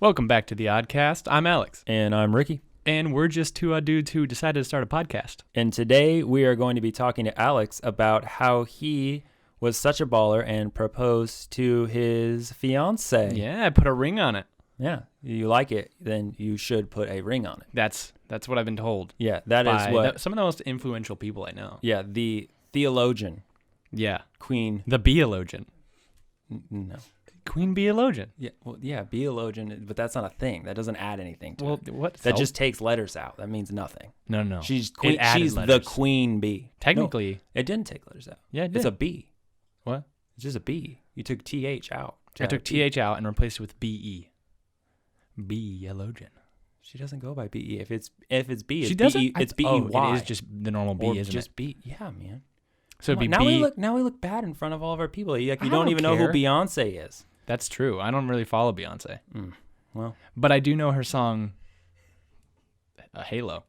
Welcome back to the Oddcast. I'm Alex. And I'm Ricky. And we're just two dudes who decided to start a podcast. And today we are going to be talking to Alex about how he was such a baller and proposed to his fiancé. Yeah, I put a ring on it. Yeah. You like it, then you should put a ring on it. That's what I've been told. Yeah, that is what... some of the most influential people I know. Yeah, the theologian. Yeah. Queen... The beologian. No. Queen beologian. Yeah, well, yeah, beologian, but that's not a thing. That doesn't add anything to it. What? That just takes letters out. That means nothing. No. She's queen, she's letters. the queen bee. Technically. No, it didn't take letters out. Yeah, it did. It's a B. What? It's just a B. You took TH out. I took TH out and replaced it with BE. Beologian. She doesn't go by BE. If it's B, she it's doesn't? BE. It's BEY. Oh, it is just the normal B, or isn't just it? B. Yeah, man. So it'd be now B. we look bad in front of all of our people. You I don't even know who Beyonce is. That's true. I don't really follow Beyonce. Well, but I do know her song, Halo.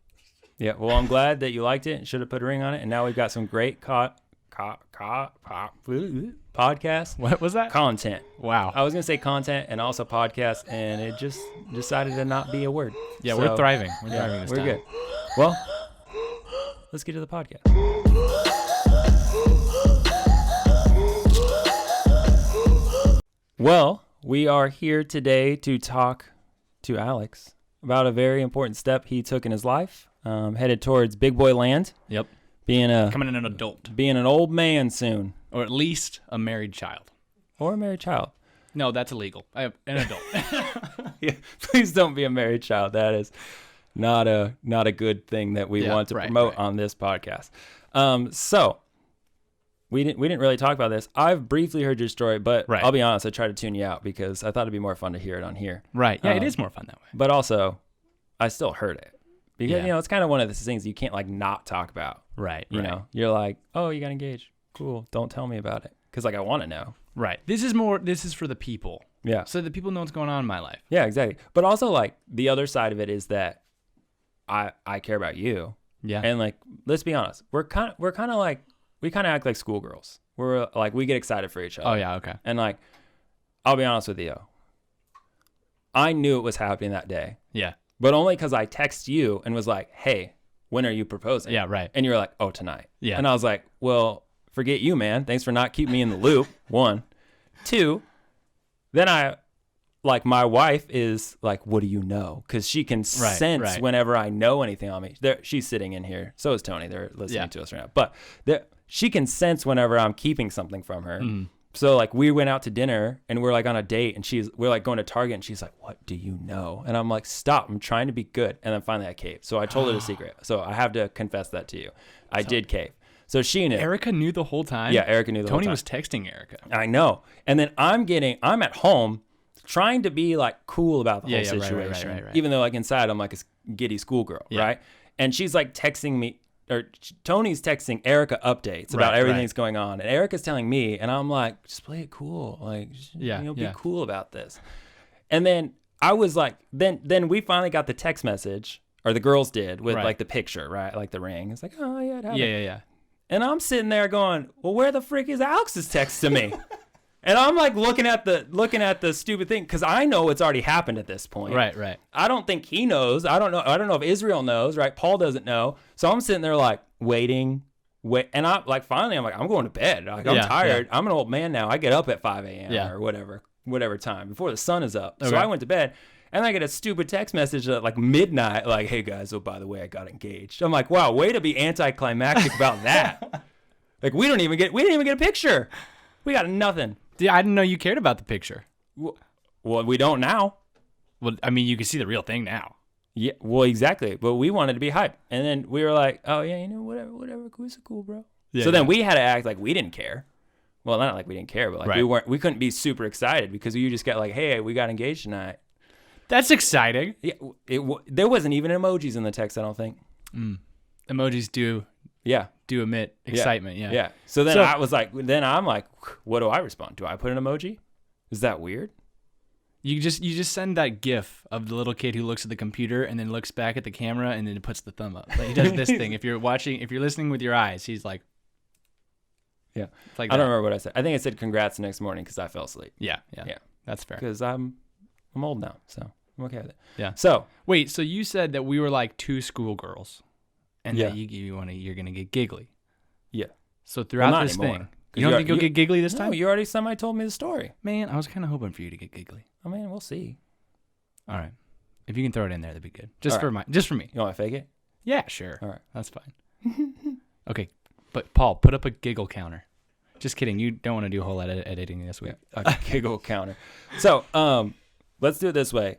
Yeah. Well, I'm glad that you liked it and should have put a ring on it. And now we've got some great podcast. What was that? Content. Wow. I was gonna say content and also podcast, and it just decided to not be a word. Yeah, so, we're thriving. We're thriving this we're time. good. Well, let's get to the podcast. Well, we are here today to talk to Alex about a very important step he took in his life, headed towards big boy land. Yep. Becoming an adult. Being an old man soon. Or at least a married child. Or a married child. No, that's illegal. I have an adult. Yeah, please don't be a married child. That is not a good thing that we want to promote on this podcast. So we didn't really talk about this. I've briefly heard your story, but I'll be honest, I tried to tune you out because I thought it'd be more fun to hear it on here. Right. Yeah, it is more fun that way. But also, I still heard it. Because, it's kind of one of those things you can't, not talk about. Right. You know? You're like, oh, you got engaged. Cool. Don't tell me about it. Because, I want to know. Right. This is for the people. Yeah. So the people know what's going on in my life. Yeah, exactly. But also, the other side of it is that I care about you. Yeah. And, let's be honest. We kind of act like schoolgirls. We're, we get excited for each other. Oh, yeah, okay. And, I'll be honest with you. I knew it was happening that day. Yeah. But only because I text you and was like, hey, when are you proposing? Yeah, right. And you're like, oh, tonight. Yeah. And I was like, well, forget you, man. Thanks for not keeping me in the loop. 1. 2, then my wife is like, what do you know? Because she can sense whenever I know anything on me. She's sitting in here. So is Toni. They're listening to us right now. But she can sense whenever I'm keeping something from her. Mm. So we went out to dinner and we're on a date and we're going to Target and she's like, what do you know? And I'm like, stop, I'm trying to be good. And then finally I caved. So I told her the secret. So I have to confess that to you. I did cave. So she knew. Erica knew the whole time? Yeah, Erica knew the whole time. Toni was texting Erica. I know. And then I'm at home trying to be cool about the whole situation. Right. Even though inside I'm like a giddy schoolgirl, right? And she's texting me. Or Toni's texting Erica updates about everything that's going on, and Erica's telling me, and I'm like, just play it cool, be cool about this. And then I was like, then we finally got the text message, or the girls did, with the picture, right, the ring. It's like, oh yeah, it happened. Yeah. And I'm sitting there going, well, where the frick is Alex's text to me? And I'm looking at the stupid thing because I know it's already happened at this point. Right. I don't think he knows. I don't know if Israel knows, right? Paul doesn't know. So I'm sitting there waiting. And I'm finally I'm going to bed. I'm tired. Yeah. I'm an old man now. I get up at 5 a.m. or whatever time before the sun is up. Okay. So I went to bed and I get a stupid text message at midnight, hey guys, oh, by the way, I got engaged. I'm like, wow, way to be anticlimactic about that. we didn't even get a picture. We got nothing. I didn't know you cared about the picture. Well, we don't now. Well, I mean, you can see the real thing now. Yeah, well, exactly. But we wanted to be hyped. And then we were like, oh, yeah, whatever. It's cool, bro. Yeah, so then we had to act like we didn't care. Well, not like we didn't care, but we couldn't be super excited because you just got hey, we got engaged tonight. That's exciting. Yeah, there wasn't even emojis in the text, I don't think. Emojis do. Yeah. Do emit excitement, yeah. Yeah. So then I'm like, what do I respond? Do I put an emoji? Is that weird? You just send that GIF of the little kid who looks at the computer and then looks back at the camera and then puts the thumb up. He does this thing. If you're listening with your eyes, he's like, yeah. I don't remember what I said. I think I said congrats the next morning because I fell asleep. Yeah. That's fair. Because I'm old now, so. I'm okay with it. Yeah. So wait, so you said that we were like two schoolgirls, and Yeah. that you're gonna get giggly. Yeah. So throughout not this anymore. thing, you don't think you'll get giggly this No, time? you already semi-told me the story. Man, I was kind of hoping for you to get giggly. I mean, we'll see. All right, if you can throw it in there, that'd be good. Just All for me. You want to fake it? Yeah, sure. All right. That's fine. Okay, but Paul, put up a giggle counter. Just kidding. You don't want to do a whole lot of editing this week. A giggle counter. So, let's do it this way.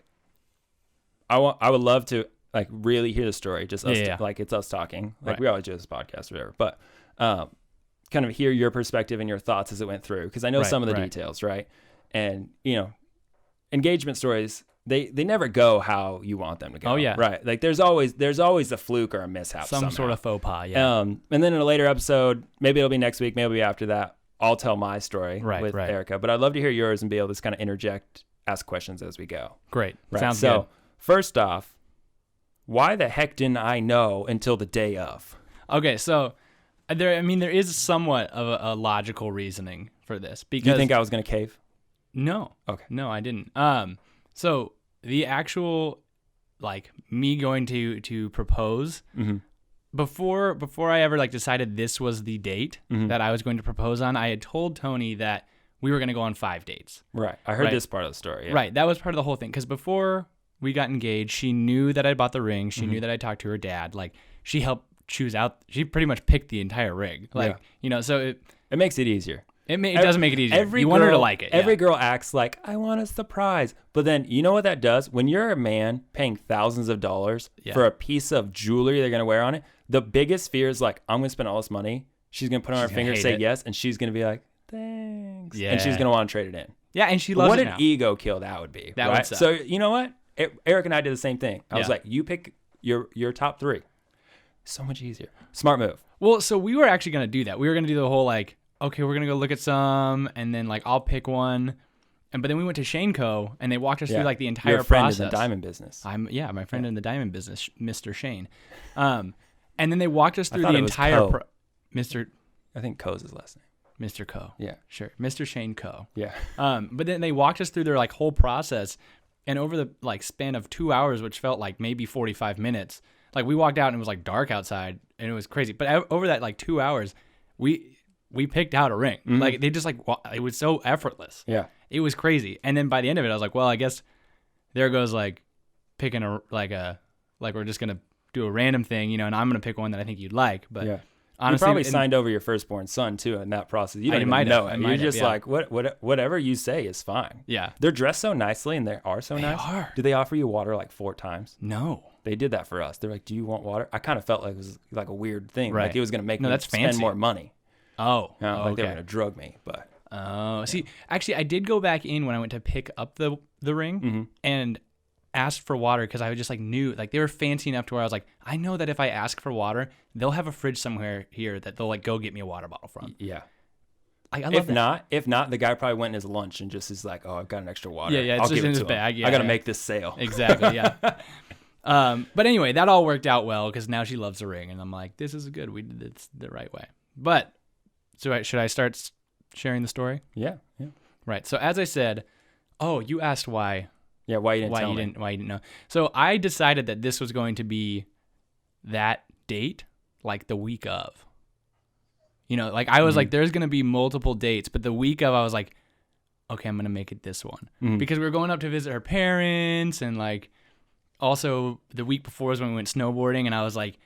I would love to like really hear the story. Just us, like it's us talking. Like we always do this podcast or whatever. But kind of hear your perspective and your thoughts as it went through, because I know some of the details, right? And engagement stories, they never go how you want them to go. Oh yeah, right. Like there's always a fluke or a mishap, some somehow. sort of faux pas. Yeah. And then in a later episode, maybe it'll be next week, maybe it'll be after that, I'll tell my story with Erica. But I'd love to hear yours and be able to just kind of interject, ask questions as we go. Great. Right? Sounds so, good. First off, why the heck didn't I know until the day of? Okay, so there is somewhat of a logical reasoning for this. Because Do you think I was going to cave? No. Okay. No, I didn't. So the actual, like, me going to propose, before I ever, like, decided this was the date that I was going to propose on, I had told Toni that we were going to go on 5 dates. Right. I heard this part of the story. Yeah. Right. That was part of the whole thing. Because before we got engaged, she knew that I bought the ring. She knew that I talked to her dad. Like, she helped choose out. She pretty much picked the entire rig. Like, so it makes it easier. It does make it easier. You want her to like it. Every girl acts like, I want a surprise. But then, you know what that does? When you're a man paying thousands of dollars for a piece of jewelry they're going to wear on it, the biggest fear is like, I'm going to spend all this money. She's going to put on her finger, say yes, and she's going to be like, thanks. Yeah. And she's going to want to trade it in. Yeah, and she loves what it now. What an ego kill that would be. That right? would suck. So, you know what? Eric and I did the same thing. I was like, you pick your top 3. So much easier. Smart move. Well, so we were actually going to do that. We were going to do the whole, like, okay, we're going to go look at some, and then, like, I'll pick one. But then we went to Shane Co., and they walked us through, like, the entire Your friend process. in the diamond business. My friend in the diamond business, Mr. Shane. And then they walked us through the entire... Mr. I think Co's his last name. Mr. Co. Yeah. Sure. Mr. Shane Co. Yeah. But then they walked us through their, like, whole process, and over the, like, span of 2 hours, which felt like maybe 45 minutes, like, we walked out and it was, like, dark outside, and it was crazy. But over that, like, 2 hours, we picked out a ring. Like, they just, like, it was so effortless. Yeah. It was crazy. And then by the end of it, I was like, well, I guess there goes, like, picking we're just going to do a random thing, and I'm going to pick one that I think you'd like. But honestly, you probably signed over your firstborn son, too, in that process. You don't even know it. You're just like, whatever you say is fine. Yeah. They're dressed so nicely, and they are so nice. They are. Do they offer you water, like, 4 times? No. They did that for us. They're like, do you want water? I kind of felt like it was, like, a weird thing. Right. Like, it was going to make me that's spend fancy. more money. Oh. Like, they were going to drug me, but... Oh, see, actually, I did go back in when I went to pick up the ring and asked for water because I just, like, knew, like, they were fancy enough to where I was like, I know that if I ask for water, they'll have a fridge somewhere here that they'll, like, go get me a water bottle from. Yeah. Like, I love that. If not, the guy probably went in his lunch and just is like, oh, I've got an extra water. Yeah, it's I'll just give in it his to him. bag. Yeah, I got to make this sale. Exactly, yeah. But anyway, that all worked out well because now she loves the ring, and I'm like, this is good. We did this the right way. But, so should I start sharing the story? Yeah. Right. So as I said, you asked why. Yeah, why you didn't why you didn't know. So I decided that this was going to be that date, like the week of. Like I was like, there's going to be multiple dates, but the week of I was like, okay, I'm going to make it this one. Because we were going up to visit her parents, and like also the week before was when we went snowboarding, and I was like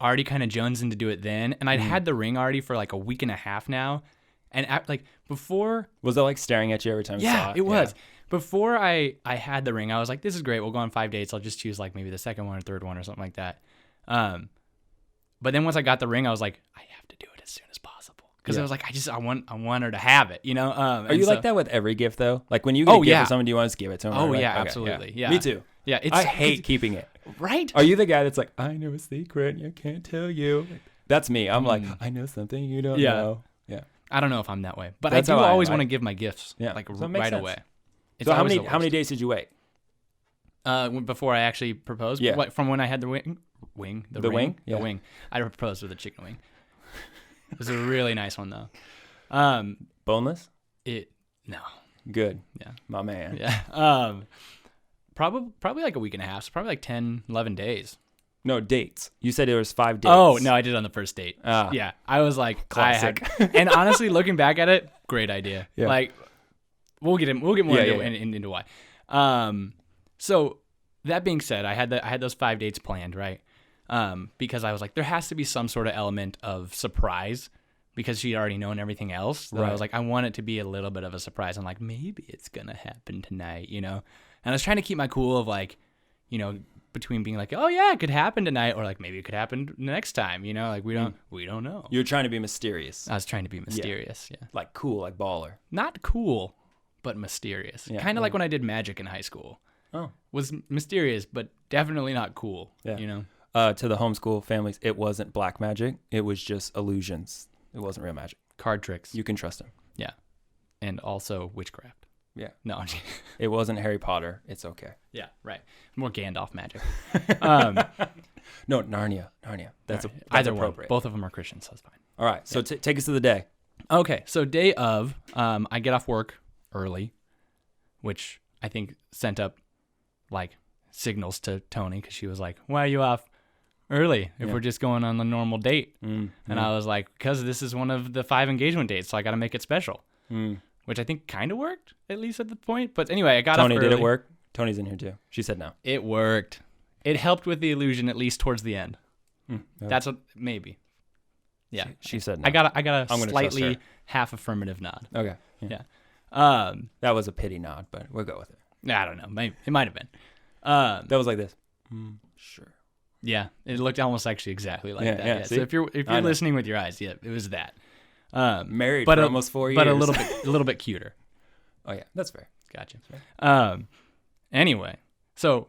already kind of jonesing to do it then. And I'd had the ring already for like a week and a half now. And like before, was it like staring at you every time you saw it? It was. Before I had the ring, I was like, this is great. We'll go on 5 dates. I'll just choose like maybe the second one or third one or something like that. But then once I got the ring, I was like, I have to do it as soon as possible. Because I was like, I want her to have it, Are you like that with every gift though? Like when you get a gift for someone, do you want to just give it to them? Oh, yeah, absolutely. Yeah. Me too. Yeah, I hate keeping it. Right? Are you the guy that's like, I know a secret and I can't tell you? That's me. I'm like, I know something you don't know. Yeah. I don't know if I'm that way, but That's I do how always want to give my gifts like so right sense. away. So how many days did you wait? Before I actually proposed? Yeah. From when I had the wing? The wing? Yeah. The wing. I proposed with a chicken wing. It was a really nice one though. Boneless? No. Good. Yeah. My man. Yeah. Probably like a week and a half. So probably like 10, 11 days. No, dates. You said there was 5 dates. Oh, no, I did it on the first date. Yeah. I was like, classic. And honestly, looking back at it, great idea. Yeah. Like, we'll get more into why. So that being said, I had those 5 dates planned, right? Because I was like, there has to be some sort of element of surprise because she'd already known everything else. So I was like, I want it to be a little bit of a surprise. I'm like, maybe it's going to happen tonight, you know? And I was trying to keep my cool of like, you know, between being like, oh yeah, it could happen tonight, or like maybe it could happen next time, you know? Like we don't know. You're trying to be mysterious. I was trying to be mysterious, yeah. Like cool, like baller. Not cool, but mysterious. Yeah, kind of like when I did magic in high school. Oh. Was mysterious, but definitely not cool, you know? To the homeschool families, it wasn't black magic. It was just illusions. It wasn't real magic. Card tricks. You can trust them. Yeah. And also witchcraft. Yeah. No. It wasn't Harry Potter. It's okay. Yeah, right. More Gandalf magic. No, Narnia. That's either appropriate. One. Both of them are Christians, so it's fine. All right. So take us to the day. Okay. So day of, I get off work early, which I think sent up like signals to Toni because she was like, why are you off early if we're just going on the normal date? And I was like, because this is one of the 5 engagement dates, so I got to make it special, which I think kind of worked, at least at the point. But anyway, I got Toni, off early. did it work? Toni's in here too. She said no. It worked. It helped with the illusion, at least towards the end. That's maybe. Yeah. She said no. I got a slightly half affirmative nod. Okay. Yeah. That was a pity nod, but we'll go with it. I don't know. Maybe, it might have been. That was like this. Sure. Yeah, it looked almost actually exactly like that. Yeah. See? So if you're listening with your eyes, yeah, it was that. Married for almost 4 years, but a little bit cuter. Oh yeah, that's fair. Gotcha. Anyway, so.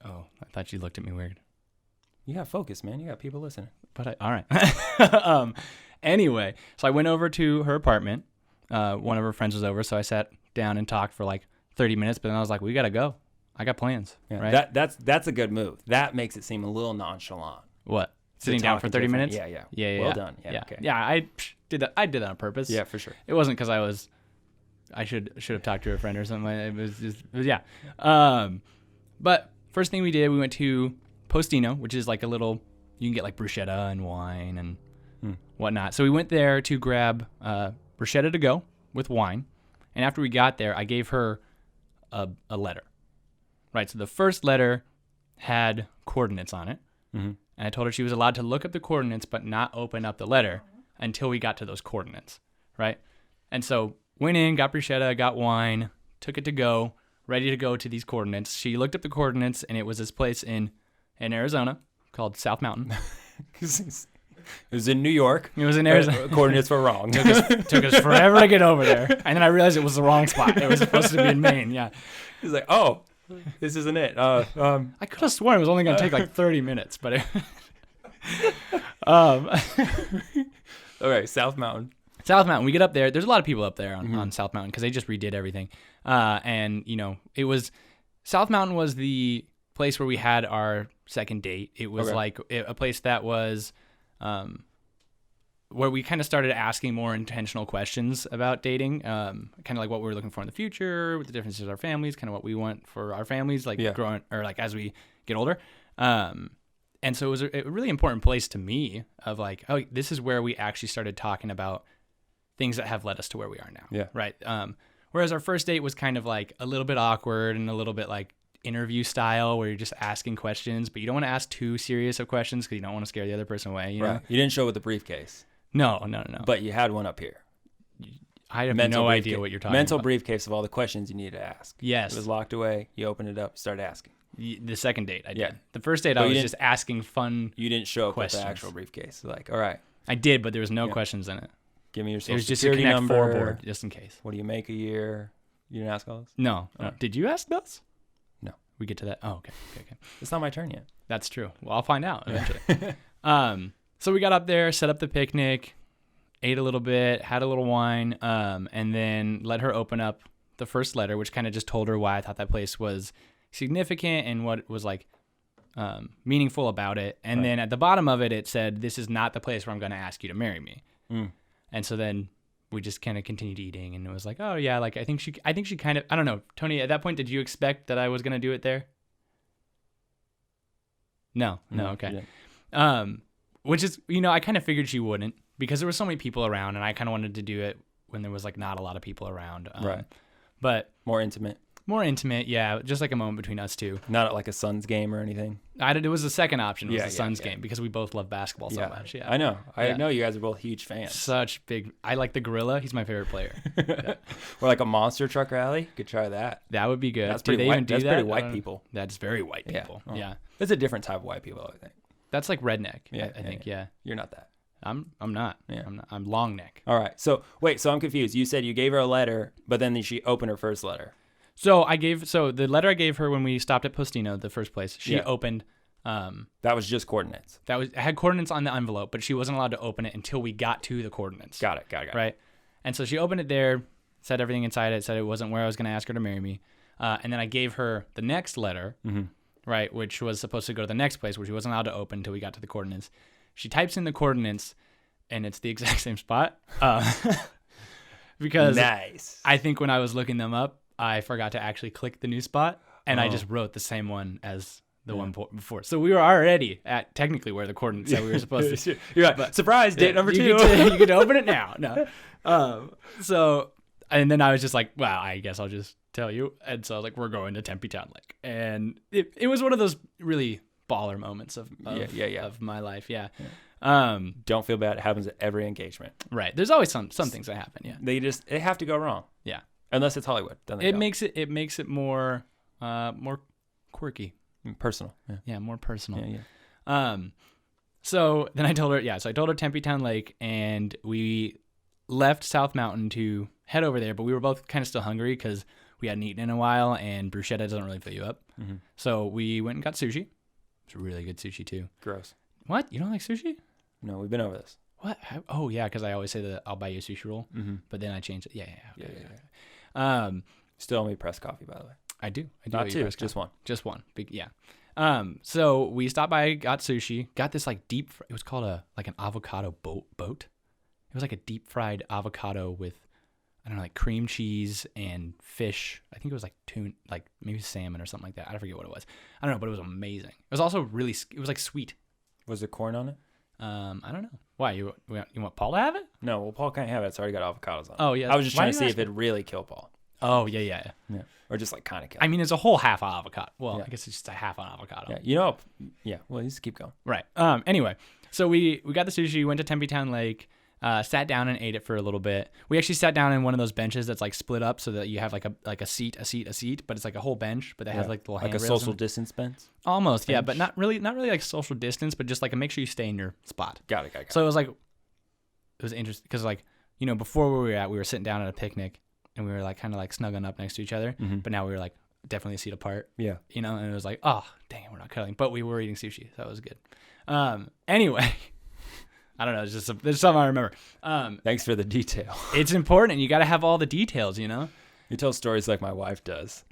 Oh, I thought you looked at me weird. You got focus, man. You got people listening. But all right. Anyway, so I went over to her apartment. One of her friends was over, so I sat down and talked for like 30 minutes. But then I was like, we gotta go. I got plans. Yeah, right? That's a good move. That makes it seem a little nonchalant. What? Sitting down for 30 minutes? Yeah. Well done. Yeah. Okay. Yeah, I did that. I did that on purpose. Yeah, for sure. It wasn't because I should have talked to a friend or something. It was yeah. But first thing we did, we went to Postino, which is like a little. You can get like bruschetta and wine and whatnot. So we went there to grab bruschetta to go with wine, and after we got there, I gave her a letter. Right. So the first letter had coordinates on it. And I told her she was allowed to look up the coordinates, but not open up the letter until we got to those coordinates. Right. And so went in, got bruschetta, got wine, took it to go, ready to go to these coordinates. She looked up the coordinates, and it was this place in Arizona called South Mountain. It was in New York. It was in Arizona. Coordinates were wrong. Took us forever to get over there. And then I realized it was the wrong spot. It was supposed to be in Maine. Yeah. He's like, oh, this isn't it. I could have sworn it was only going to take like 30 minutes, but okay, South Mountain. South Mountain. We get up there. There's a lot of people up there on South Mountain because they just redid everything. And, you know, South Mountain was the place where we had our second date. It was like a place that was where we kind of started asking more intentional questions about dating, kind of like what we were looking for in the future, what the differences of our families, kind of what we want for our families, like growing or like as we get older. And so it was a really important place to me of like, oh, this is where we actually started talking about things that have led us to where we are now. Yeah. Right. Whereas our first date was kind of like a little bit awkward and a little bit like interview style where you're just asking questions, but you don't want to ask too serious of questions because you don't want to scare the other person away. You know? You didn't show with the briefcase. No. But you had one up here. I have no idea what you're talking about. Mental briefcase of all the questions you needed to ask. Yes. It was locked away. You opened it up, started asking. The second date I did. Yeah. The first date I was just asking fun You didn't show up questions. with the actual briefcase. Like, all right. I did, but there was no questions in it. Give me your social It was just security a Connect number. 4 board, just in case. What do you make a year? You didn't ask all this? No. Did you ask those? No. We get to that? Oh, okay. It's not my turn yet. That's true. Well, I'll find out eventually. So we got up there, set up the picnic, ate a little bit, had a little wine, and then let her open up the first letter, which kind of just told her why I thought that place was significant and what was like meaningful about it. And then at the bottom of it, it said, "This is not the place where I'm going to ask you to marry me." And so then we just kind of continued eating, and it was like, oh yeah, like I think she kind of, I don't know, Tony, at that point, did you expect that I was gonna do it there? No, okay. Which is, I kind of figured she wouldn't, because there were so many people around, and I kind of wanted to do it when there was like not a lot of people around. Right. But more intimate, yeah, just like a moment between us two. Not like a Suns game or anything. It was the second option. It was the Suns game, because we both love basketball so much. Yeah, I know. I know you guys are both huge fans. Such big. I like the gorilla. He's my favorite player. Or like a monster truck rally. Could try that. That would be good. That's pretty white. That's pretty white people. That's very white people. Yeah. It's a different type of white people, I think. That's like redneck. I think. Yeah. You're not that. I'm not. Yeah. I'm long neck. All right. So wait. So I'm confused. You said you gave her a letter, but then she opened her first letter. So the letter I gave her when we stopped at Postino, the first place, she opened. That was just coordinates. It had coordinates on the envelope, but she wasn't allowed to open it until we got to the coordinates. Got it. Right. And so she opened it there, said everything inside it, said it wasn't where I was going to ask her to marry me. And then I gave her the next letter, right, which was supposed to go to the next place, where she wasn't allowed to open until we got to the coordinates. She types in the coordinates, and it's the exact same spot. Because nice. I think when I was looking them up, I forgot to actually click the new spot, and I just wrote the same one as the one before. So we were already at technically where the coordinates that we were supposed to. You're right. But, surprise, date number 2. You get to open it now. No. So, and then I was just like, well, I guess I'll just tell you. And so I was like, we're going to Tempe Town Lake. And it was one of those really baller moments of my life. Yeah. Don't feel bad. It happens at every engagement. Right. There's always some things that happen. Yeah. They have to go wrong. Yeah. Unless it's Hollywood. Then it makes it more quirky. Personal. Yeah, more personal. Yeah. So then I told her, so I told her Tempe Town Lake, and we left South Mountain to head over there, but we were both kind of still hungry because we hadn't eaten in a while, and bruschetta doesn't really fill you up. Mm-hmm. So we went and got sushi. It's really good sushi too. Gross. What? You don't like sushi? No, we've been over this. What? Oh yeah, because I always say that I'll buy you a sushi roll, but then I change it. Yeah. Okay. Still owe me pressed coffee, by the way. I do. Not 2, just one. Just one. Big, yeah. So we stopped by, got sushi, got this like deep. It was called an avocado boat. It was like a deep fried avocado with, I don't know, like cream cheese and fish. I think it was like tuna, like maybe salmon or something like that. I forget what it was. I don't know, but it was amazing. It was also it was like sweet. Was there corn on it? I don't know. Why you want Paul to have it? No, well, Paul can't have it. It's already got avocados on it. Oh yeah. I was just trying to see if it really killed Paul. Oh yeah. Or just like kind of kill. I mean, it's a whole half avocado. Well, I guess it's just a half an avocado. Yeah. Well, just keep going. Right. Anyway, so we got the sushi, went to Tempe Town Lake, sat down and ate it for a little bit. We actually sat down in one of those benches that's like split up so that you have like a seat, but it's like a whole bench, but it has like the little handrails. Like a social distance bench? Almost, yeah, but not really like social distance, but just like make sure you stay in your spot. Got it. So it was interesting because before where we were sitting down at a picnic and we were like kind of like snuggling up next to each other, but now we were like definitely a seat apart. Yeah. And it was like, oh, dang it, we're not cuddling, but we were eating sushi. So that was good. Anyway, I don't know. There's something I remember. Thanks for the detail. It's important. You got to have all the details, You tell stories like my wife does.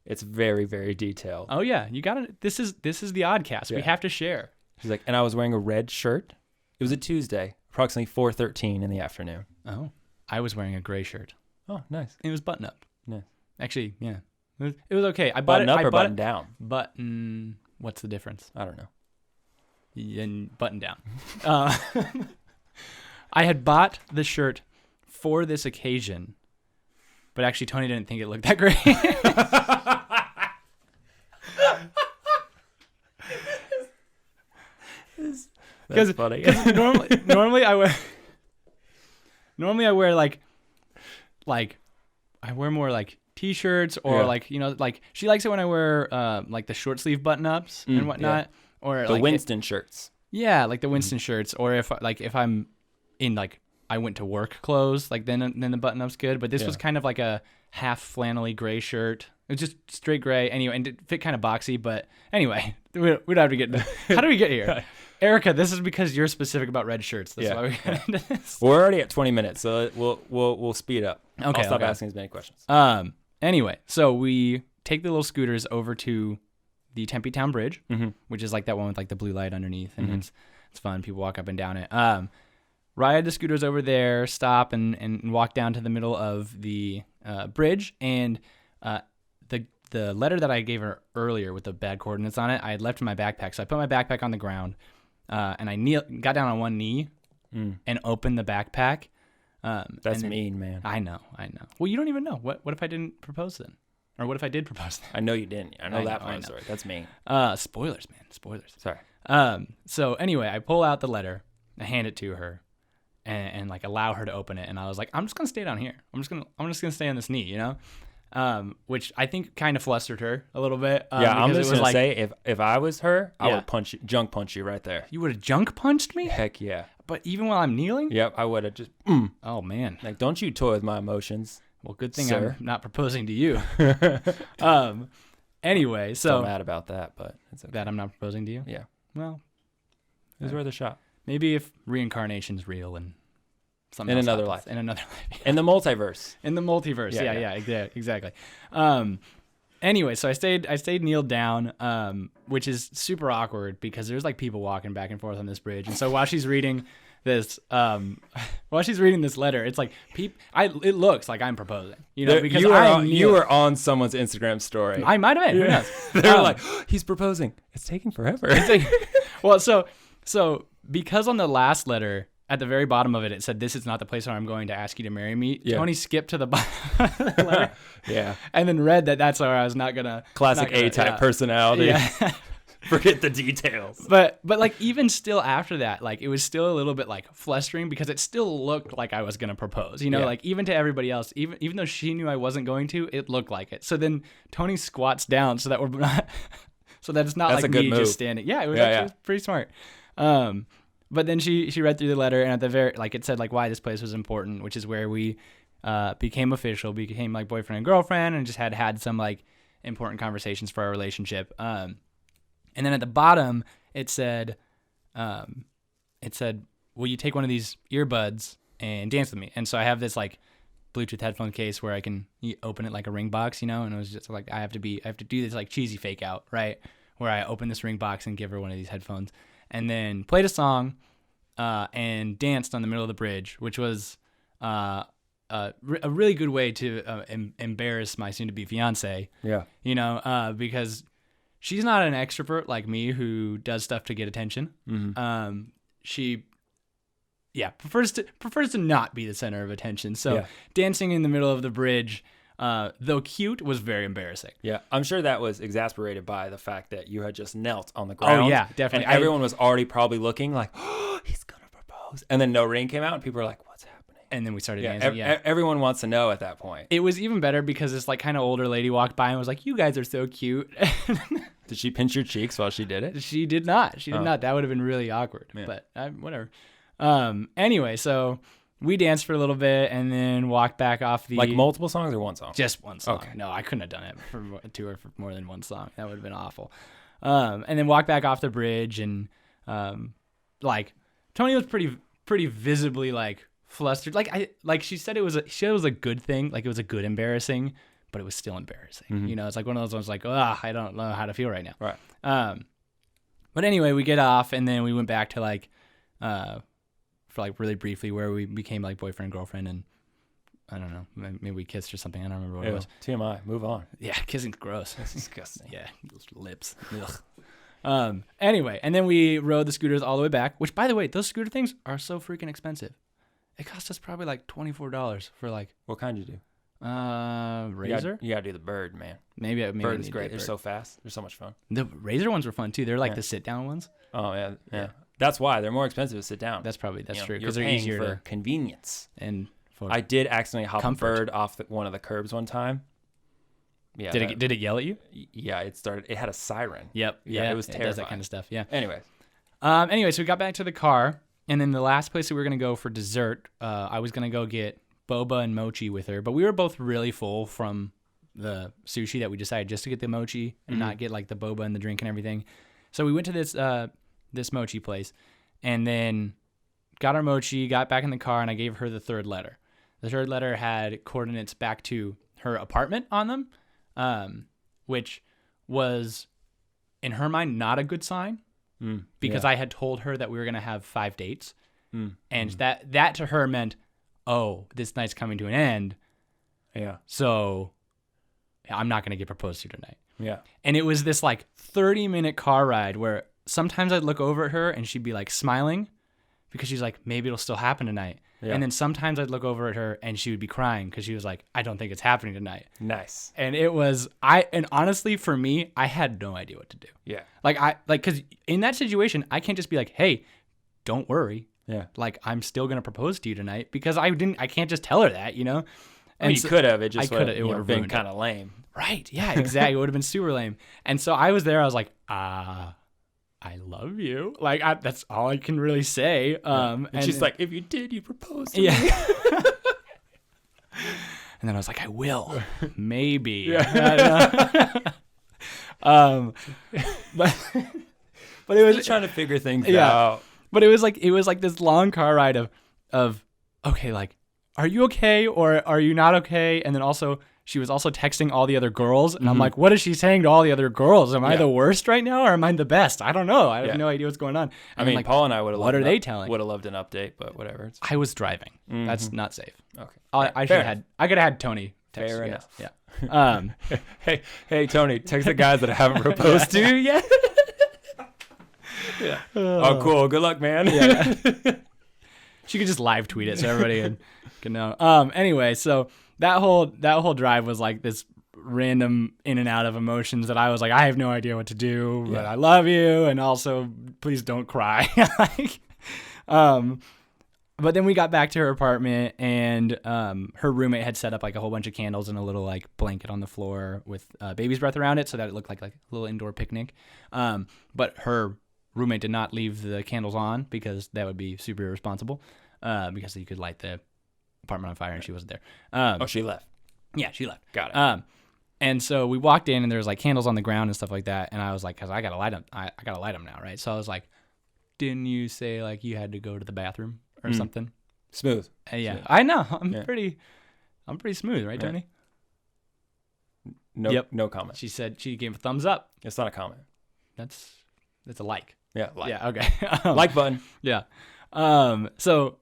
It's very, very detailed. Oh yeah. You got to, this is the Oddcast. Yeah. We have to share. She's like, and I was wearing a red shirt. It was a Tuesday, approximately 4:13 in the afternoon. Oh, I was wearing a gray shirt. Oh, nice. It was button up. Nice. Actually, yeah. It was okay. I bought button up or button down? Button. What's the difference? I don't know. And button down. I had bought the shirt for this occasion, but actually Tony didn't think it looked that great. That's funny. Normally I wear like I wear more like t-shirts or like she likes it when I wear like the short sleeve button ups and whatnot, or the Winston shirts. Yeah, like the Winston shirts, or if I'm in like I went to work clothes, like then the button up's good. But this was kind of like a half flannelly gray shirt. It was just straight gray anyway, and it fit kind of boxy. But anyway, we don't have to get into how do we get here? Erica, this is because you're specific about red shirts. That's why we got into this. We're already at 20 minutes, so we'll speed up. Okay, I'll stop asking as many questions. Anyway, so we take the little scooters over to the Tempe Town Bridge, which is like that one with like the blue light underneath, and it's fun. People walk up and down it. ride the scooters over there, stop, and walk down to the middle of the bridge. And the letter that I gave her earlier with the bad coordinates on it, I had left in my backpack. So I put my backpack on the ground, and I got down on one knee and opened the backpack. That's mean, man. I know. Well, you don't even know. What if I didn't propose then? Or what if I did propose then? I know you didn't. I know that part of the story. That's mean. Spoilers, man. Spoilers. Sorry. So anyway, I pull out the letter, I hand it to her, and like allow her to open it. And I was like, I'm just gonna stay down here. I'm just gonna stay on this knee, you know? Which I think kind of flustered her a little bit. I'm just gonna say, if I was her, I would junk punch you right there. You would have junk punched me? Heck yeah. But even while I'm kneeling? Yep, I would have just. Oh man. Like, don't you toy with my emotions. Well, good thing I'm not proposing to you. Anyway, so still mad about that, but it's okay. That I'm not proposing to you. Yeah. Well, it was worth a shot. Maybe if reincarnation's real and something in else another happens. life, in another life, in the multiverse, yeah, exactly. Anyway, so I stayed kneeled down, which is super awkward because there's like people walking back and forth on this bridge, and so while she's reading this letter, it's like it looks like I'm proposing, you know, because you were on someone's Instagram story. I might have been. Who knows? They're like, he's proposing. It's taking forever. Well, so because on the last letter, at the very bottom of it, it said, "This is not the place where I'm going to ask you to marry me." Yeah. Toni skipped to the bottom of the letter, yeah, and then read that's where I was not gonna. Classic A-type personality. Yeah. Forget the details. But like even still after that, like it was still a little bit like flustering because it still looked like I was gonna propose. You know, like even to everybody else, even though she knew I wasn't going to, it looked like it. So then Toni squats down so that we're not, so that it's not That's like me just standing. Yeah, it was actually pretty smart. But then she read through the letter, and at the very, like it said like why this place was important, which is where we became like boyfriend and girlfriend, and just had some like important conversations for our relationship. And then at the bottom it said, will you take one of these earbuds and dance with me? And so I have this like Bluetooth headphone case where I can open it like a ring box, you know, and it was just like I have to do this like cheesy fake out, right, where I open this ring box and give her one of these headphones. And then played a song and danced on the middle of the bridge, which was a really good way to embarrass my soon-to-be fiancé. Yeah. You know, because she's not an extrovert like me who does stuff to get attention. Mm-hmm. She prefers to not be the center of attention. So dancing in the middle of the bridge, though cute, was very embarrassing. Yeah, I'm sure that was exasperated by the fact that you had just knelt on the ground. Oh, yeah, definitely. And everyone was already probably looking like, oh, he's going to propose. And then no ring came out, and people were like, what's happening? And then we started dancing. Everyone wants to know at that point. It was even better because this like kind of older lady walked by and was like, you guys are so cute. Did she pinch your cheeks while she did it? She did not. She did not. That would have been really awkward. Yeah. But whatever. Anyway, so we danced for a little bit and then walked back off the... Like multiple songs or one song? Just one song. Okay. No, I couldn't have done it for more than one song. That would have been awful. And then walked back off the bridge and like Toni was pretty visibly like flustered. Like she said it was a good thing. Like it was a good embarrassing, but it was still embarrassing. Mm-hmm. You know, it's like one of those ones like, I don't know how to feel right now. Right. But anyway, we get off and then we went back to like, for like really briefly where we became like boyfriend and girlfriend, and I don't know, maybe we kissed or something. I don't remember what it was. TMI, move on. Yeah, kissing's gross. That's disgusting. Yeah, those lips. Ugh. Anyway, and then we rode the scooters all the way back, which by the way, those scooter things are so freaking expensive. It cost us probably like $24 for like... What kind did you do? Razor? You gotta do the bird, man. Maybe Bird's great. They're so fast. They're so much fun. The Razor ones were fun too. They're like the sit down ones. Oh yeah. That's why they're more expensive to sit down. That's true because they're easier for convenience. And I did accidentally hop a bird off one of the curbs one time. Yeah. Did it yell at you? Yeah, it started. It had a siren. Yep. Yeah, it was terrifying. It does that kind of stuff. Yeah. Anyways. So we got back to the car, and then the last place that we were gonna go for dessert, I was gonna go get boba and mochi with her, but we were both really full from the sushi that we decided just to get the mochi and not get like the boba and the drink and everything. So we went to this mochi place, and then got our mochi, got back in the car, and I gave her the third letter. The third letter had coordinates back to her apartment on them, which was, in her mind, not a good sign, because I had told her that we were going to have 5 dates, And that to her meant, oh, this night's coming to an end. Yeah. So I'm not going to get proposed to tonight. Yeah. And it was this like 30-minute car ride where sometimes I'd look over at her and she'd be like smiling because she's like, maybe it'll still happen tonight. Yeah. And then sometimes I'd look over at her and she would be crying because she was like, I don't think it's happening tonight. Nice. And it was, and honestly, for me, I had no idea what to do. Yeah. Because in that situation, I can't just be like, hey, don't worry. Yeah. Like, I'm still going to propose to you tonight because I can't just tell her that, you know? And you could have. It just would have been kind of lame. Right. Yeah, exactly. It would have been super lame. And so I was there. I was like, I love you. Like, that's all I can really say. And she's like, if you did, you propose to me. And then I was like, I will. Maybe. Yeah. But it was trying to figure things out. But it was like this long car ride of okay, like, are you okay or are you not okay? And then also she was also texting all the other girls, and I'm like, what is she saying to all the other girls? Am I the worst right now, or am I the best? I don't know. I have no idea what's going on. And I mean, like, Paul and I would have. What are they telling? Would have loved an update, but whatever. I was driving. That's not safe. Okay. I could have had Toni text. Fair enough. Yeah. Hey, Toni, text the guys that I haven't proposed to yet. Yeah. Oh, cool. Good luck, man. Yeah. She could just live tweet it so everybody can know. Anyway, so that whole drive was like this random in and out of emotions that I was like, I have no idea what to do, but I love you, and also please don't cry. But then we got back to her apartment, and her roommate had set up like a whole bunch of candles and a little like blanket on the floor with baby's breath around it, so that it looked like a little indoor picnic. But her roommate did not leave the candles on because that would be super irresponsible, because you could light the apartment on fire, and she wasn't there. She left. Yeah, she left. Got it. And so we walked in, and there was like candles on the ground and stuff like that, and I was like, because I gotta light them, I gotta light them now, right? So I was like, didn't you say like you had to go to the bathroom or something? Smooth. Yeah, Smooth. I know. I'm pretty smooth, right, Toni? No. Yep. No comment. She said she gave a thumbs up. It's not a comment. That's a like. Yeah. Like. Yeah. Okay. Like button. Yeah. So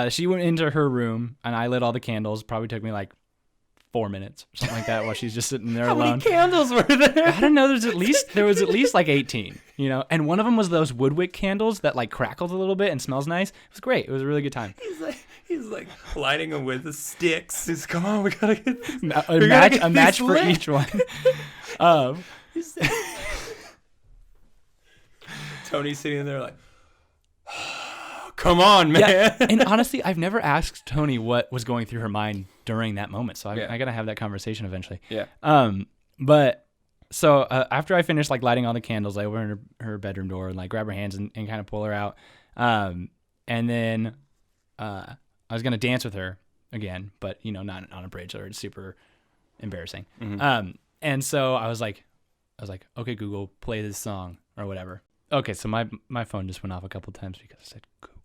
she went into her room, and I lit all the candles. Probably took me like 4 minutes or something like that while she's just sitting there alone. How many candles were there? I don't know. There was at least like 18, you know, and one of them was those woodwick candles that like crackled a little bit and smells nice. It was great. It was a really good time. He's like lighting them with the sticks. He's, come on, we gotta get this. A match for each one. Tony's sitting there like, come on, man. Yeah. And honestly, I've never asked Toni what was going through her mind during that moment. So I got to have that conversation eventually. Yeah. But so after I finished like lighting all the candles, I opened her bedroom door and like grab her hands and kind of pull her out. And then I was going to dance with her again, but you know, not on a bridge, or it's super embarrassing. Mm-hmm. And so I was like, okay, Google, play this song or whatever. Okay. So my phone just went off a couple times because I said Google.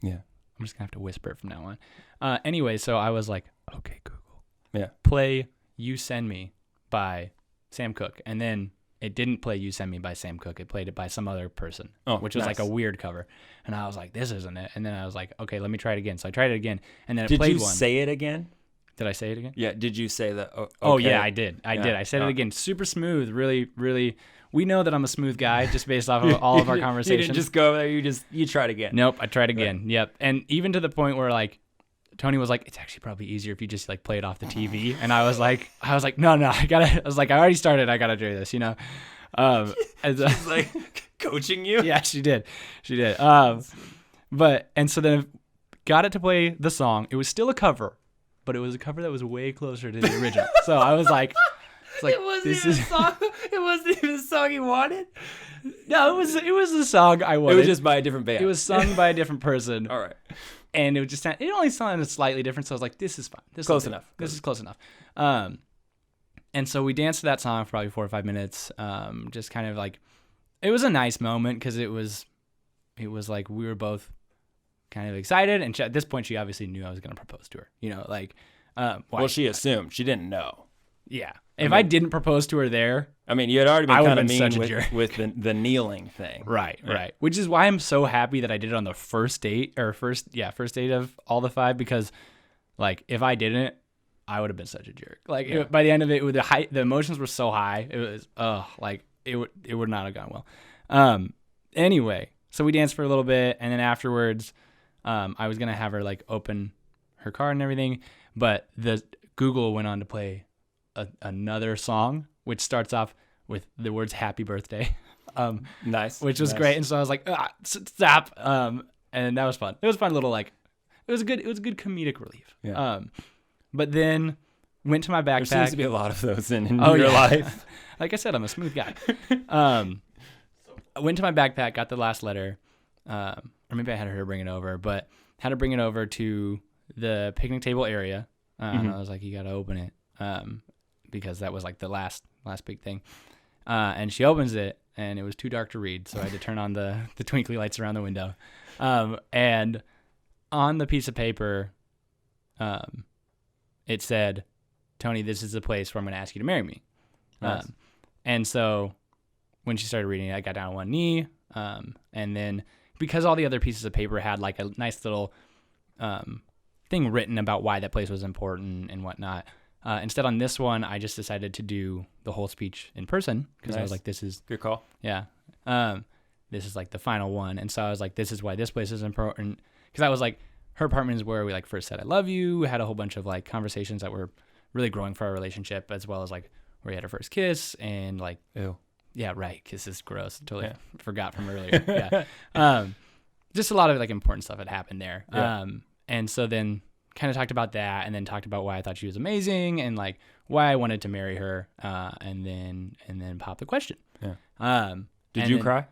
Yeah. I'm just gonna have to whisper it from now on. Anyway, so I was like, okay, Google. Yeah. Play You Send Me by Sam Cooke. And then it didn't play You Send Me by Sam Cooke. It played it by some other person, which was like a weird cover. And I was like, this isn't it. And then I was like, okay, let me try it again. So I tried it again. And then it played one. Did you say it again? Did I say it again? Yeah. Did you say that? Okay. Oh, yeah, I did. I said it again. Super smooth. Really, really. We know that I'm a smooth guy just based off of all of our conversations. You didn't just go there. You tried again. Nope. I tried again. Right. Yep. And even to the point where like Toni was like, it's actually probably easier if you just like play it off the TV. And I was like, no, I was like, I already started. I got to do this, you know? She's like coaching you. Yeah, she did. And so then got it to play the song. It was still a cover, but it was a cover that was way closer to the original. So I was like, it wasn't even a song. It wasn't even the song you wanted. No, it was the song I wanted. It was just by a different band. It was sung by a different person. All right. And it only sounded slightly different. So I was like, this is fine. This is close enough. And so we danced to that song for probably 4 or 5 minutes. Just kind of like, it was a nice moment because it was like we were both kind of excited. And at this point, she obviously knew I was going to propose to her. You know, like, well, she assumed. She didn't know. Yeah. If I didn't propose to her there, I mean, you had already been kind of such a mean jerk. with the kneeling thing. Right. Which is why I'm so happy that I did it on the first date first date of all the 5, because like if I didn't, I would have been such a jerk. Like by the end of it, the emotions were so high. It was it would not have gone well. Anyway, so we danced for a little bit, and then afterwards, I was gonna have her like open her card and everything, but the Google went on to play another song, which starts off with the words "Happy Birthday," nice, which was great. And so I was like, stop, and that was fun. It was fun little it was a good comedic relief. Yeah. But then went to my backpack. There seems to be a lot of those in your life. Like I said, I'm a smooth guy. I went to my backpack, got the last letter, or maybe I had her bring it over, but had her bring it over to the picnic table area. And I was like, you got to open it. Because that was like the last big thing. And she opens it, and it was too dark to read, so I had to turn on the twinkly lights around the window. And on the piece of paper, it said, "Tony, this is the place where I'm going to ask you to marry me." Nice. And so when she started reading it, I got down on one knee, and then because all the other pieces of paper had like a nice little thing written about why that place was important and whatnot, instead on this one, I just decided to do the whole speech in person because I was like, this is... Good call. Yeah. This is like the final one. And so I was like, this is why this place is important. Because I was like, her apartment is where we like first said, I love you. We had a whole bunch of like conversations that were really growing for our relationship, as well as like where we had our first kiss and like... Ew. Yeah, right. Kiss is gross. Totally forgot from earlier. Yeah. Just a lot of like important stuff had happened there. Yeah. And so then kind of talked about that, and then talked about why I thought she was amazing and like why I wanted to marry her. And then popped the question. Yeah. Did you cry?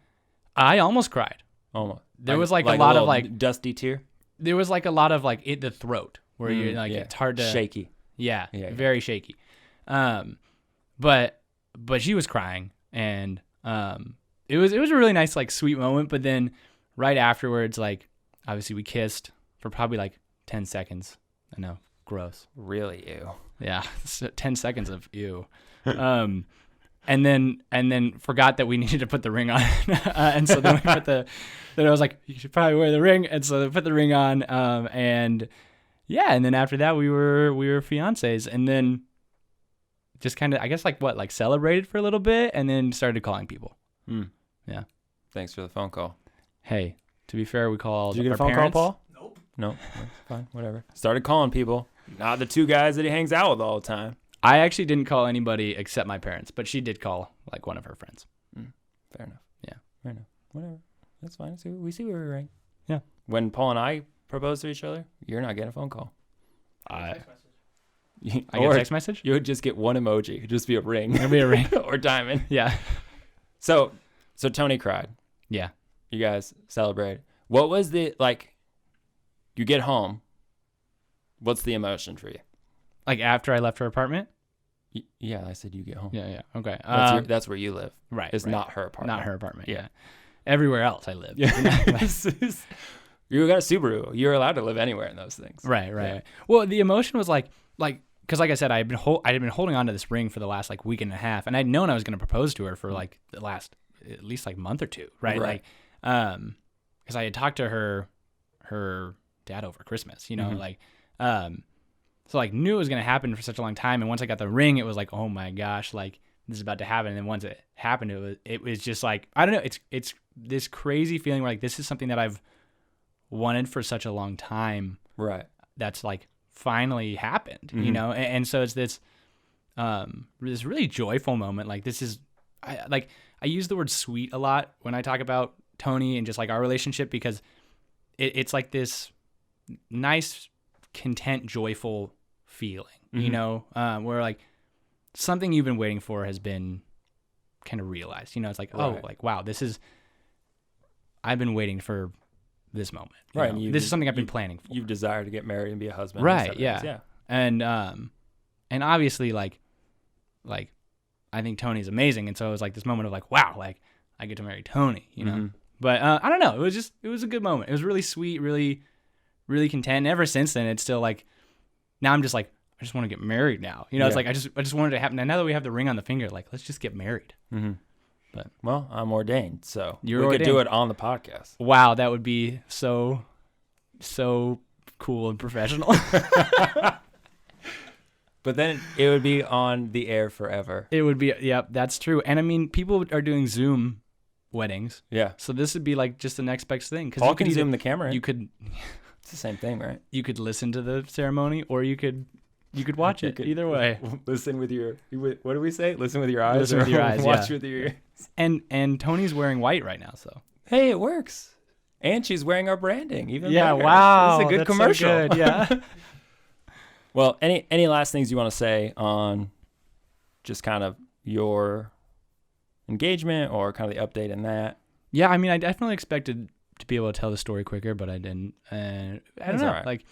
I almost cried. Almost. There was like a lot of like dusty tear. There was like a lot of like the throat where you're like it's hard to shaky. Yeah, very shaky. But she was crying, and it was a really nice like sweet moment. But then right afterwards, like obviously we kissed for probably like 10 seconds. I know, gross. Really, ew. Yeah, 10 seconds of ew. And then forgot that we needed to put the ring on, and so then then I was like, you should probably wear the ring, and so they put the ring on, and then after that we were fiancés, and then just kind of, I guess, like celebrated for a little bit, and then started calling people. Yeah. Thanks for the phone call. Hey, to be fair, we called. Did you get a phone call, Paul? Nope. No, that's fine. Whatever. Started calling people. Not the 2 guys that he hangs out with all the time. I actually didn't call anybody except my parents, but she did call like one of her friends. Fair enough. Yeah. Fair enough. Whatever. That's fine. We see where we're right. Yeah. When Paul and I propose to each other, you're not getting a phone call. I get a text message? You would just get one emoji. It'd just be a ring. It'd be a ring. Or diamond. Yeah. So Toni cried. Yeah. You guys celebrated. What was the, like, you get home, what's the emotion for you? Like after I left her apartment? Yeah, I said you get home. Yeah. Okay. That's where you live. Right. It's not her apartment. Not her apartment. Yeah. Everywhere else I live. Yeah. You got a Subaru. You're allowed to live anywhere in those things. Right. Yeah. Well, the emotion was like, because like I said, I had been holding on to this ring for the last like week and a half, and I'd known I was going to propose to her for like the last at least like month or two, right? Like, because I had talked to her dad over Christmas, like, so like knew it was going to happen for such a long time, and once I got the ring, it was like, oh my gosh, like this is about to happen. And then once it happened, it was just like, I don't know, it's this crazy feeling where like this is something that I've wanted for such a long time, right? That's like finally happened, and so it's this really joyful moment. Like this is, I use the word sweet a lot when I talk about Toni and just like our relationship, because it's like this nice, content, joyful feeling, where like something you've been waiting for has been kind of realized. It's like, oh, like wow, I've been waiting for this moment. Right. This is something I've been planning for. You've desired to get married and be a husband. Right. Yeah. And obviously like I think Toni's amazing. And so it was like this moment of like, wow, like I get to marry Toni, but I don't know. It was a good moment. It was really sweet, really, really content. And ever since then, it's still like, now I'm just like, I just want to get married now. You know, it's like I just wanted it to happen. And now that we have the ring on the finger, like, let's just get married. Mm-hmm. But well, I'm ordained, so we could do it on the podcast. Wow, that would be so cool and professional. But then it would be on the air forever. It would be, yep, that's true. And I mean, people are doing Zoom weddings. Yeah. So this would be like just the next best thing. Paul can zoom the camera in. You could. It's the same thing, right? You could listen to the ceremony, or you could watch it. Either way. Listen with your. What do we say? Listen with your eyes. Listen with your eyes. Watch with your ears. And Toni's wearing white right now, so. Hey, it works. And she's wearing our branding. Even yeah. better. Wow. It's a good commercial. So good, yeah. Well, any last things you want to say on just kind of your engagement or kind of the update in that? Yeah, I mean, I definitely expected to be able to tell the story quicker, but I didn't. I don't know. Right. Like,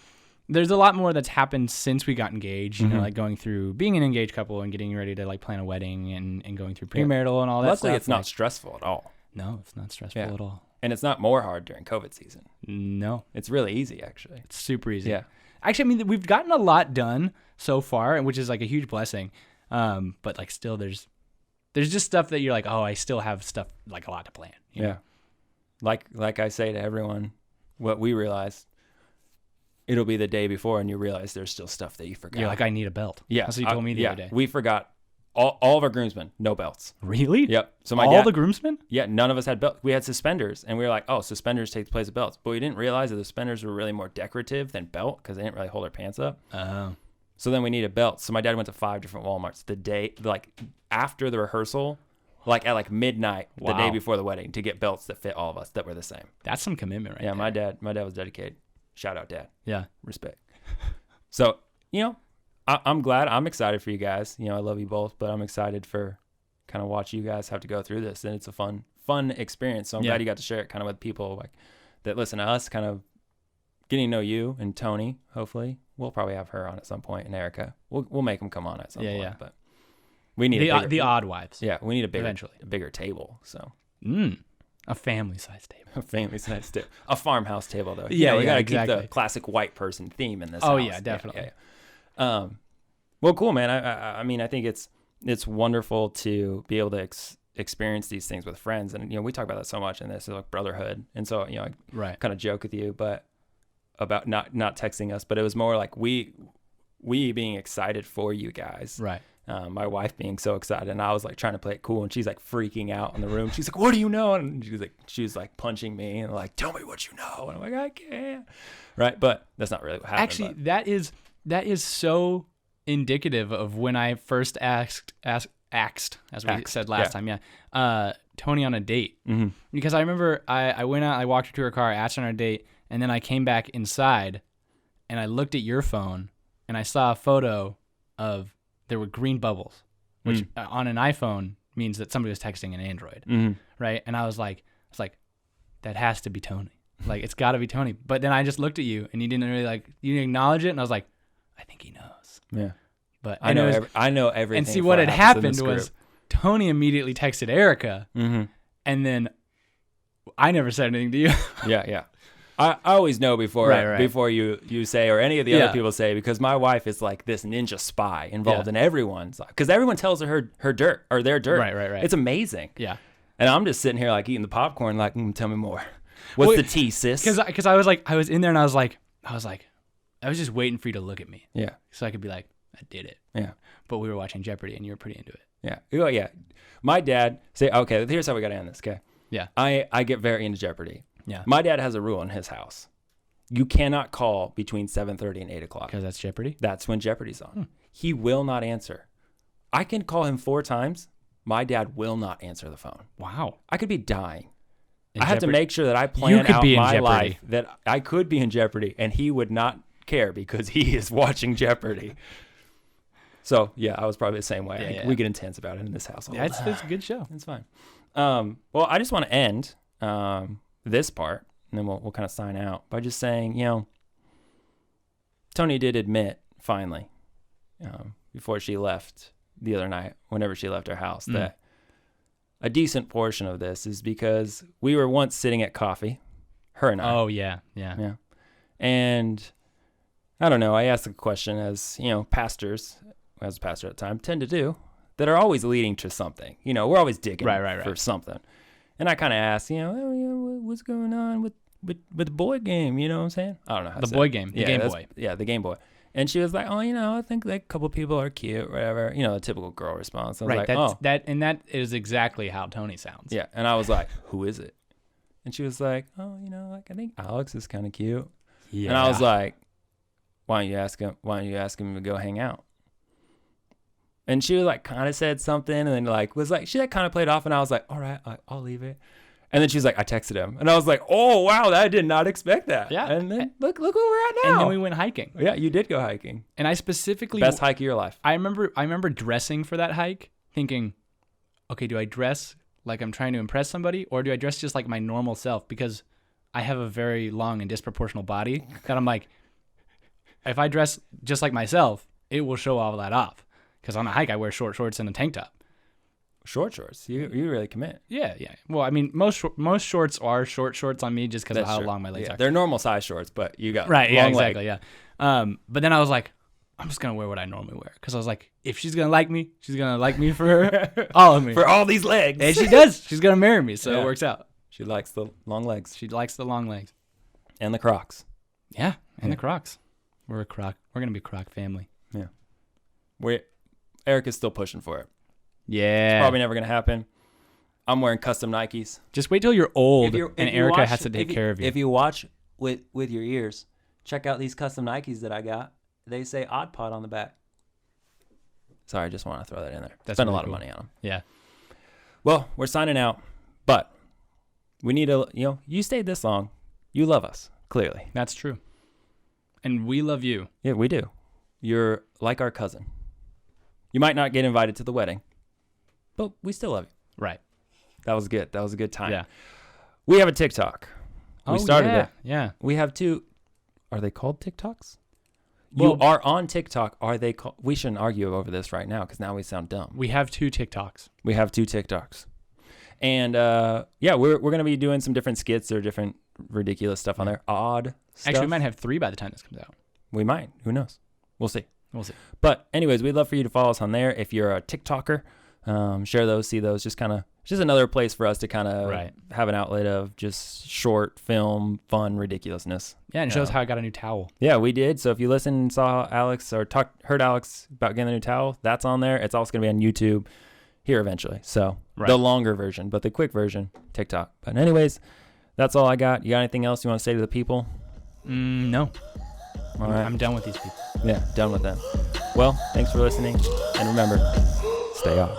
there's a lot more that's happened since we got engaged. You know, like going through being an engaged couple and getting ready to like plan a wedding and going through premarital and all that. Luckily, stuff. it's not stressful at all. No, it's not stressful at all. And it's not more hard during COVID season. No, it's really easy actually. It's super easy. Yeah. Actually, I mean, we've gotten a lot done so far, which is like a huge blessing. But like still there's just stuff that you're like, oh, I still have stuff like a lot to plan. You know? Like I say to everyone, what we realized, it'll be the day before and you realize there's still stuff that you forgot. You're like, I need a belt. Yeah. That's what you told me the other day. We forgot all of our groomsmen, no belts. Really? Yep. So all the groomsmen? Yeah, none of us had belts. We had suspenders, and we were like, oh, suspenders take the place of belts. But we didn't realize that the suspenders were really more decorative than belt because they didn't really hold our pants up. Oh. So then we needed belts. So my dad went to 5 different Walmarts the day, like after the rehearsal, like at like midnight, the day before the wedding, to get belts that fit all of us that were the same. That's some commitment, right? Yeah, there. my dad was dedicated. Shout out, Dad. Yeah, respect. So I'm glad. I'm excited for you guys. I love you both, but I'm excited for kind of watch you guys have to go through this, and it's a fun experience. So I'm glad you got to share it kind of with people like that listen to us, kind of getting to know you and Toni. Hopefully, we'll probably have her on at some point, and Erica. We'll make them come on at some point. Yeah. But we need the odd wives. Yeah, we need a bigger table. So a family size table. A family size table. A farmhouse table though. Yeah, we gotta keep the classic white person theme in this. Oh house. Yeah, definitely. Yeah. Well, cool, man. I mean, I think it's wonderful to be able to experience these things with friends, and we talk about that so much in this, like brotherhood, and so I kind of joke with you, but about not texting us, but it was more like we being excited for you guys, right? My wife being so excited, and I was like trying to play it cool, and she's like freaking out in the room. She's like, "What do you know?" And she was like punching me and like, "Tell me what you know." And I'm like, "I can't." Right, but that's not really what happened. Actually, that is so indicative of when I first asked, as we said last time, Toni on a date. Mm-hmm. Because I remember I went out, I walked her to her car, asked her on a date, and then I came back inside, and I looked at your phone, and I saw a photo of, there were green bubbles, which on an iPhone means that somebody was texting an Android, right? And I was like, that has to be Toni. Like, it's got to be Toni. But then I just looked at you, and you didn't really you didn't acknowledge it, and I was like, I think he knows. Yeah. But I know everything. And see, what had happened was Toni immediately texted Erica, and then I never said anything to you. Yeah. I always know before you say, or any of the other people say, because my wife is like this ninja spy involved in everyone's, because everyone tells her dirt or their dirt. Right. It's amazing. Yeah. And I'm just sitting here like eating the popcorn, like, tell me more. What's the tea, sis? Because I was in there and I was just waiting for you to look at me. Yeah. So I could be like, I did it. Yeah. But we were watching Jeopardy and you were pretty into it. Yeah. Oh, yeah. My dad okay, here's how we got to end this. Okay. Yeah. I get very into Jeopardy. Yeah. My dad has a rule in his house. You cannot call between 7:30 and 8 o'clock. Because that's Jeopardy? That's when Jeopardy's on. He will not answer. I can call him 4 times. My dad will not answer the phone. Wow. I could be dying. I have to make sure that I plan out my life that I could be in Jeopardy, and he would not care because he is watching Jeopardy. So, yeah, I was probably the same way. Yeah. We get intense about it in this house. It's a good show. It's fine. Well, I just want to end this part, and then we'll kind of sign out by just saying, Toni did admit, finally, before she left the other night, whenever she left our house, that a decent portion of this is because we were once sitting at coffee, her and I. Oh, yeah. And, I don't know. I asked a question as, pastors, as a pastor at the time, tend to do, that are always leading to something. We're always digging for something. And I kind of asked, what's going on with the boy game? You know what I'm saying? I don't know how to say boy game. The Game Boy. Yeah, the Game Boy. And she was like, I think like a couple people are cute, whatever. The typical girl response. I was like, that is exactly how Toni sounds. Yeah. And I was like, who is it? And she was like, I think Alex is kind of cute. Yeah. And I was like, why don't you ask him to go hang out? And she was like, kind of said something, and then she kind of played off, and I was like, all right, I'll leave it. And then she was like, I texted him, and I was like, oh wow, I did not expect that. Yeah. And then look where we're at now. And then we went hiking. Yeah, you did go hiking. And I specifically best hike of your life. I remember dressing for that hike, thinking, okay, do I dress like I'm trying to impress somebody, or do I dress just like my normal self? Because I have a very long and disproportional body that I'm like, if I dress just like myself, it will show all that off. Because on a hike, I wear short shorts and a tank top. Short shorts? You really commit. Yeah. Well, I mean, most shorts are short shorts on me just because of how long my legs are. They're normal size shorts, but you got right. Yeah, long exactly. leg. Yeah. But then I was like, I'm just gonna wear what I normally wear because I was like, if she's gonna like me, she's gonna like me for all of me, for all these legs. And she does. She's gonna marry me, so it works out. She likes the long legs. She likes the long legs and the Crocs. Yeah, and the Crocs. We're a Croc. We're gonna be a Croc family. Yeah. Eric is still pushing for it. Yeah. It's probably never going to happen. I'm wearing custom Nikes. Just wait till you're old and Erica has to take care of you. If you watch with your ears, check out these custom Nikes that I got. They say Odd-posal on the back. Sorry, I just want to throw that in there. Spend a lot of money on them. Yeah. Well, we're signing out, but we need you stayed this long. You love us, clearly. That's true. And we love you. Yeah, we do. You're like our cousin. You might not get invited to the wedding, but we still love you. Right. That was good. That was a good time. Yeah. We have a TikTok. We started it. Yeah. We have 2. Are they called TikToks? Well, you are on TikTok. Are they called? We shouldn't argue over this right now because now we sound dumb. We have 2 TikToks. We have 2 TikToks. And we're going to be doing some different skits or different ridiculous stuff on there. Odd stuff. Actually, we might have 3 by the time this comes out. We might. Who knows? We'll see. But anyways, we'd love for you to follow us on there. If you're a TikToker, share those, see those. Just another place for us to kind of have an outlet of just short film, fun ridiculousness. Yeah, and it shows how I got a new towel. Yeah, we did. So if you listened and saw Alex or heard Alex about getting a new towel, that's on there. It's also going to be on YouTube here eventually. So the longer version, but the quick version, TikTok. But anyways, that's all I got. You got anything else you want to say to the people? No. All right. I'm done with these people. Yeah, done with them. Well, thanks for listening. And remember, stay off.